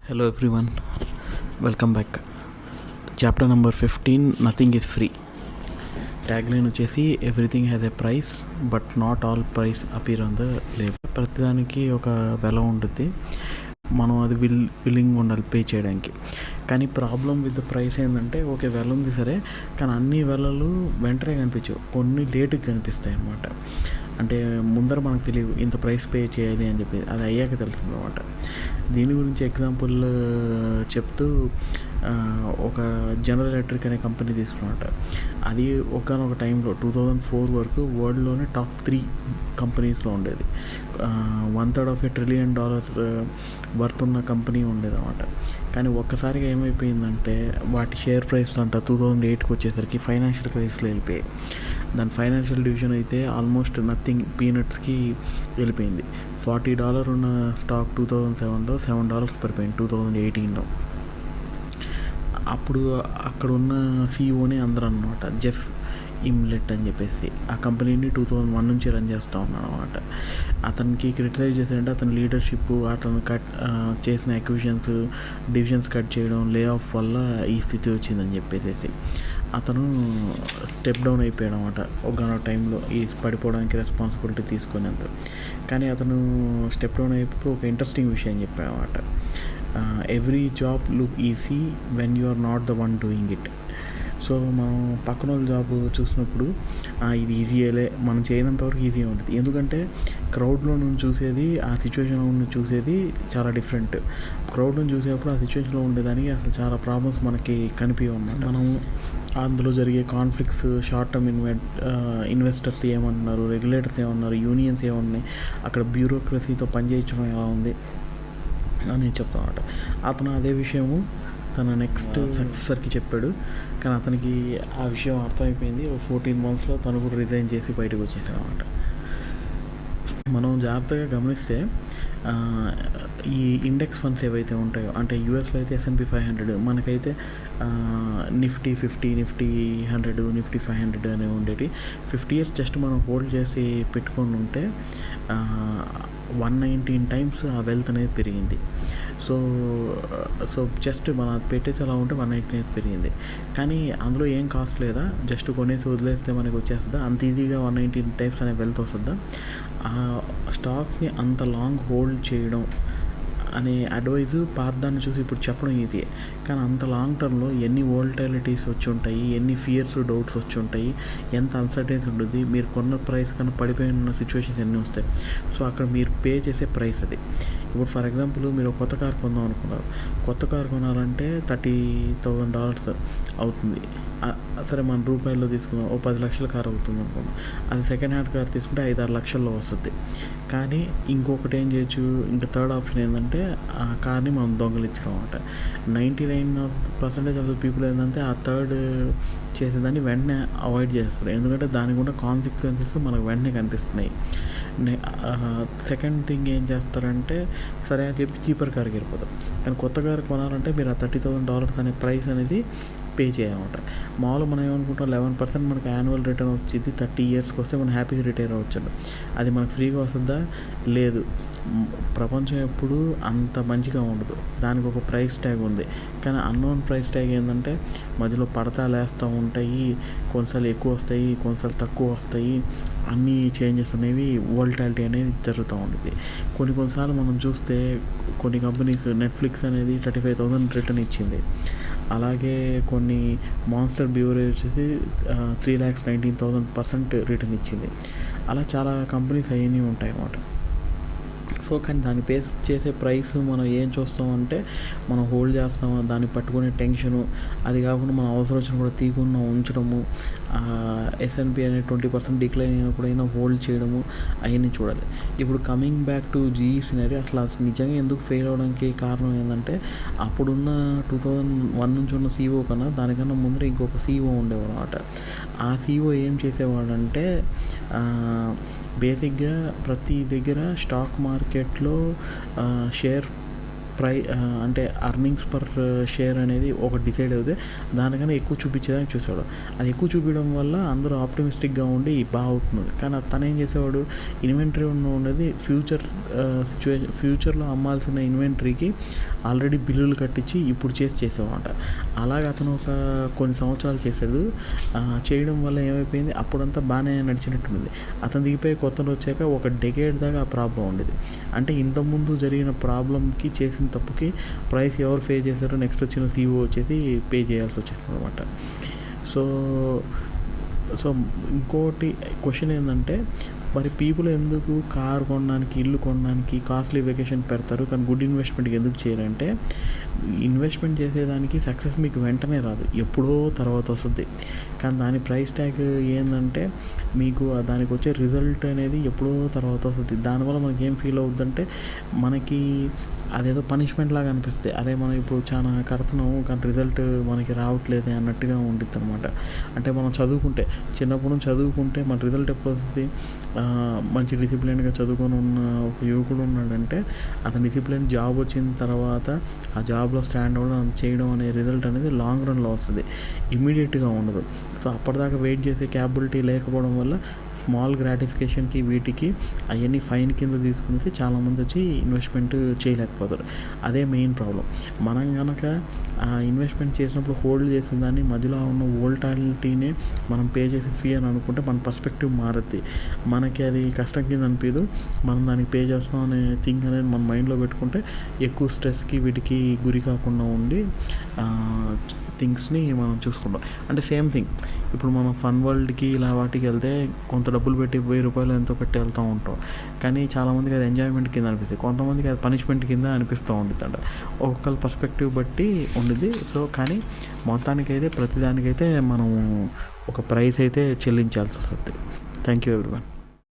Hello everyone, welcome back. Chapter number 15, Nothing is Free. Tagline వచ్చేసి everything has a price but not all price appear on the label. ప్రతిదానికి ఒక వెల ఉంటుంది, మనం అది willing ఉండాలి పే చేయడానికి. కానీ ప్రాబ్లం విత్ ద ప్రైస్ ఏంటంటే ఓకే వెల ఉంది సరే, కానీ అన్ని వెలలు వెంటనే కనిపించవు, కొన్ని లేటుకి కనిపిస్తాయి అన్నమాట. అంటే ముందర మనకు తెలియదు ఇంత ప్రైస్ పే చేయాలి అని చెప్పి, అది అయ్యాక తెలుస్తుంది అన్నమాట. దీని గురించి ఎగ్జాంపుల్ చెప్తూ ఒక జనరల్ ఎలక్ట్రిక్ అనే కంపెనీ తీసుకున్నమాట. అది ఒకనొక టైంలో 2004 వరకు వరల్డ్లోనే టాప్ 3 కంపెనీస్లో ఉండేది. $1/3 trillion వర్త్ ఉన్న కంపెనీ ఉండేది అన్నమాట. కానీ ఒక్కసారిగా ఏమైపోయిందంటే వాటి షేర్ ప్రైస్లు అంట 2008కి వచ్చేసరికి ఫైనాన్షియల్ క్రైసిస్లో వెళ్ళిపోయాయి. దాని ఫైనాన్షియల్ డివిజన్ అయితే ఆల్మోస్ట్ నథింగ్, పీనట్స్కి వెళ్ళిపోయింది. $40 ఉన్న స్టాక్ 2007లో $7 పడిపోయింది 2018లో. అప్పుడు అక్కడ ఉన్న సీఈఓని అందరూ అన్నమాట, జెఫ్ ఇమ్లెట్ అని చెప్పేసి ఆ కంపెనీని 2001 నుంచి రన్ చేస్తూ ఉన్నాడు అనమాట. అతనికి క్రిటిసైజ్ చేశాడంటే అతని లీడర్షిప్, అతను చేసిన అక్విజిషన్స్, డివిజన్స్ కట్ చేయడం, లే ఆఫ్ వల్ల ఈ స్థితి వచ్చిందని చెప్పేసి అతను స్టెప్ డౌన్ అయిపోయాడు అనమాట. ఒక టైంలో ఈ పడిపోవడానికి రెస్పాన్సిబిలిటీ తీసుకునేంత. కానీ అతను స్టెప్ డౌన్ అయిపోయి ఒక ఇంట్రెస్టింగ్ విషయం చెప్పాడు అనమాట. Every job look easy when you are not the one doing it. So మనం పక్కన వాళ్ళ జాబ్ చూసినప్పుడు ఇది ఈజీయలే, మనం చేయనంత వరకు ఈజీ ఉంటుంది. ఎందుకంటే క్రౌడ్లో నుంచి చూసేది, ఆ సిచ్యువేషన్లో నుండి చూసేది చాలా డిఫరెంట్. క్రౌడ్ నుంచి చూసేటప్పుడు ఆ సిచ్యువేషన్లో ఉండేదానికి అసలు చాలా ప్రాబ్లమ్స్ మనకి కనిపించన్నమాట. మనం అందులో జరిగే కాన్ఫ్లిక్ట్స్, షార్ట్ టర్మ్ ఇన్వెస్టర్స్ ఏమన్నారు, రెగ్యులేటర్స్ ఏమన్నారు, యూనియన్స్ ఏమన్నాయి, అక్కడ బ్యూరోక్రసీతో పనిచేయించడం ఎలా ఉంది అని చెప్తానమాట. అతను అదే విషయము తన నెక్స్ట్ సక్సెసర్కి చెప్పాడు. కానీ అతనికి ఆ విషయం అర్థమైపోయింది. 14 monthsలో తను కూడా రిజైన్ చేసి బయటకు వచ్చేసాడు అనమాట. మనం జాగ్రత్తగా గమనిస్తే ఈ ఇండెక్స్ ఫండ్స్ ఏవైతే ఉంటాయో, అంటే యూఎస్లో అయితే S&P 500, మనకైతే నిఫ్టీ 50, నిఫ్టీ 100, నిఫ్టీ 500 అనేవి ఉండేవి. 50 years జస్ట్ మనం హోల్డ్ చేసి పెట్టుకొని ఉంటే 119 times ఆ వెల్త్ అనేది పెరిగింది. సో జస్ట్ మనం పెట్టేసి అలా ఉంటే 119 పెరిగింది. కానీ అందులో ఏం కాస్ట్ లేదా, జస్ట్ కొనేసి వదిలేస్తే మనకి వచ్చేస్తుందా? అంత ఈజీగా 119 times అనే వెల్త్ వస్తుందా? ఆ స్టాక్స్ని అంత లాంగ్ హోల్డ్ చేయడం అనే అడ్వైజ్ పాతదాన్ని చూసి ఇప్పుడు చెప్పడం ఈజీయే. కానీ అంత లాంగ్ టర్మ్లో ఎన్ని వోల్టాలిటీస్ వచ్చి ఉంటాయి, ఎన్ని ఫియర్స్, డౌట్స్ వచ్చి ఉంటాయి, ఎంత అన్సర్టెన్సీ ఉంటుంది, మీరు కొన్న ప్రైస్ కన్నా పడిపోయిన సిచ్యువేషన్స్ ఎన్ని వస్తాయి. సో అక్కడ మీరు పే చేసే ప్రైస్ అది. ఇప్పుడు ఫర్ ఎగ్జాంపుల్ మీరు కొత్త కార్ కొందాం అనుకున్నారు. కొత్త కార్ కొనాలంటే $30,000 అవుతుంది. సరే మన రూపాయల్లో తీసుకుందాం, 10 లక్షల కార్ అవుతుంది అనుకున్నాం. అది సెకండ్ హ్యాండ్ కార్ తీసుకుంటే 5-6 లక్షల్లో వస్తుంది. కానీ ఇంకొకటి ఏం చేయొచ్చు, ఇంకా థర్డ్ ఆప్షన్ ఏంటంటే ఆ కార్ని మనం దొంగలించడం అనమాట. 99% ఆఫ్ ద పీపుల్ ఏంటంటే ఆ థర్డ్ చేసేదాన్ని వెంటనే అవాయిడ్ చేస్తారు. ఎందుకంటే దానికి కూడా కాన్సిక్వెన్సెస్ మనకు వెంటనే కనిపిస్తున్నాయి. సెకండ్ థింగ్ ఏం చేస్తారంటే సరే అని చెప్పి చీపర్ కార్కి వెళ్ళిపోతాం. కానీ కొత్త కార్ కొనాలంటే మీరు ఆ $30,000 అనే ప్రైస్ అనేది పే చేయాలన్నమాట. మామూలుగా మనం ఏమనుకుంటాం 11% మనకు యాన్యువల్ రిటర్న్ వచ్చింది, 30 yearsకి వస్తే మనం హ్యాపీగా రిటైర్ అవ్వచ్చు. అది మనకు ఫ్రీగా వస్తుందా? లేదు. ప్రపంచం ఎప్పుడు అంత మంచిగా ఉండదు, దానికి ఒక ప్రైస్ ట్యాగ్ ఉంది. కానీ అన్నోన్ ప్రైస్ ట్యాగ్ ఏంటంటే మధ్యలో పడతా లేస్తూ ఉంటాయి, కొన్నిసార్లు ఎక్కువ వస్తాయి, కొన్నిసార్లు తక్కువ వస్తాయి, అన్నీ చేంజెస్ అనేవి, వోల్టాలిటీ అనేది జరుగుతూ ఉంటుంది. కొన్నిసార్లు మనం చూస్తే కొన్ని కంపెనీస్, నెట్ఫ్లిక్స్ అనేది 35,000 రిటర్న్ ఇచ్చింది. అలాగే కొన్ని మాన్స్టర్ బ్యూరేజ్ వచ్చేసి 3,19,000% రిటర్న్ ఇచ్చింది. అలా చాలా కంపెనీస్ అవన్నీ ఉంటాయి అన్నమాట. సో కానీ దాన్ని పే చేసే ప్రైస్ మనం ఏం చూస్తామంటే మనం హోల్డ్ చేస్తాము, దాన్ని పట్టుకునే టెన్షను, అది కాకుండా మన అవసరం వచ్చిన కూడా తీయకుండా ఉంచడము, S&P అనే 20% డిక్లైన్ అయినప్పుడైనా హోల్డ్ చేయడము, అవన్నీ చూడాలి. ఇప్పుడు coming back to GE scenario, అసలు నిజంగా ఎందుకు ఫెయిల్ అవ్వడానికి కారణం ఏంటంటే అప్పుడున్న 2001 నుంచి ఉన్న CEO కన్నా దానికన్నా ముందర ఇంకొక CEO ఉండేవాడు అనమాట. ఆ CEO ఏం చేసేవాడంటే బేసిక్గా ప్రతి దగ్గర స్టాక్ మార్కెట్లో షేర్ అంటే అర్నింగ్స్ పర్ షేర్ అనేది ఒకటి డిసైడ్ అవుతే దానికన్నా ఎక్కువ చూపించేదానికి చూసేవాడు. అది ఎక్కువ చూపించడం వల్ల అందరూ ఆప్టమిస్టిక్గా ఉండి బాగా అవుతున్నారు. కానీ తను ఏం చేసేవాడు, ఇన్వెంటరీ ఉన్నది ఫ్యూచర్లో అమ్మాల్సిన ఇన్వెంటరీకి ఆల్రెడీ బిల్లులు కట్టించి ఇప్పుడు చేసేవాట. అలాగే అతను ఒక కొన్ని సంవత్సరాలు చేశాడు. చేయడం వల్ల ఏమైపోయింది, అప్పుడంతా బాగానే నడిచినట్టుంది. అతను దిగిపోయి కొత్తలో వచ్చాక ఒక డెకేడ్ దాకా ఆ ప్రాబ్లం ఉండేది. అంటే ఇంతకుముందు జరిగిన ప్రాబ్లంకి, చేసిన తప్పుకి ప్రైస్ ఎవరు పే చేశారో నెక్స్ట్ వచ్చిన సీఈఓ వచ్చేసి పే చేయాల్సి వచ్చేస్తుంది అనమాట. సో ఇంకోటి క్వశ్చన్ ఏంటంటే, మరి పీపుల్ ఎందుకు కార్ కొనడానికి, ఇల్లు కొనడానికి కాస్ట్లీ వెకేషన్ పెడతారు, కానీ గుడ్ ఇన్వెస్ట్మెంట్కి ఎందుకు చేయరంటే, ఇన్వెస్ట్మెంట్ చేసేదానికి సక్సెస్ మీకు వెంటనే రాదు, ఎప్పుడో తర్వాత వస్తుంది. కానీ దాని ప్రైస్ ట్యాగ్ ఏంటంటే, మీకు దానికి వచ్చే రిజల్ట్ అనేది ఎప్పుడో తర్వాత వస్తుంది. దానివల్ల మనకి ఏం ఫీల్ అవుతుందంటే, మనకి అదేదో పనిష్మెంట్ లాగా అనిపిస్తుంది. అదే మనం ఇప్పుడు చాలా కడుతున్నాము కానీ రిజల్ట్ మనకి రావట్లేదు అన్నట్టుగా ఉంటుంది అనమాట. అంటే మనం చదువుకుంటే, చిన్నప్పుడు నుంచి చదువుకుంటే మన రిజల్ట్ ఎప్పుడు వస్తుంది, మంచి డిసిప్లిన్గా చదువుకొని ఉన్న ఒక యువకుడు ఉన్నాడంటే, అతని డిసిప్లిన్ జాబ్ వచ్చిన తర్వాత ఆ జాబ్లో స్టాండ్ అవ్వడం, చేయడం అనే రిజల్ట్ అనేది లాంగ్ రన్లో వస్తుంది, ఇమ్మీడియట్గా ఉండదు. సో అప్పటిదాకా వెయిట్ చేసే క్యాపబిలిటీ లేకపోవడం వల్ల స్మాల్ గ్రాటిఫికేషన్కి వీటికి అవన్నీ ఫైన్ కింద తీసుకునేసి చాలామంది వచ్చి ఇన్వెస్ట్మెంట్ చేయలేకపోతారు. అదే మెయిన్ ప్రాబ్లం. మనం కనుక ఇన్వెస్ట్మెంట్ చేసినప్పుడు హోల్డ్ చేసిన దాన్ని మధ్యలో ఉన్న వోల్టాలిటీనే మనం పే చేసే ఫీ అని అనుకుంటే మన పర్స్పెక్టివ్ మారుద్ది. మనకి అది కష్టం కింద అనిపించదు. మనం దానికి పే చేస్తాం అనే థింగ్ అనేది మన మైండ్లో పెట్టుకుంటే ఎక్కువ స్ట్రెస్కి వీటికి గురి కాకుండా ఉండి థింగ్స్ని మనం చూసుకుంటాం. అంటే సేమ్ థింగ్, ఇప్పుడు మనం ఫన్ వరల్డ్కి ఇలా వాటికి వెళ్తే కొంత డబ్బులు పెట్టి ₹1000 ఎంతో పెట్టి వెళ్తూ ఉంటాం. కానీ చాలామందికి అది ఎంజాయ్మెంట్ కింద అనిపిస్తుంది, కొంతమందికి అది పనిష్మెంట్ కింద అనిపిస్తూ ఉంటుంది అంట. ఒక్కొక్కరి పర్స్పెక్టివ్ బట్టి ఉండిద్ది. సో కానీ మొత్తానికైతే ప్రతిదానికైతే మనం ఒక ప్రైస్ అయితే చెల్లించాల్సి వస్తుంది. Thank you everyone.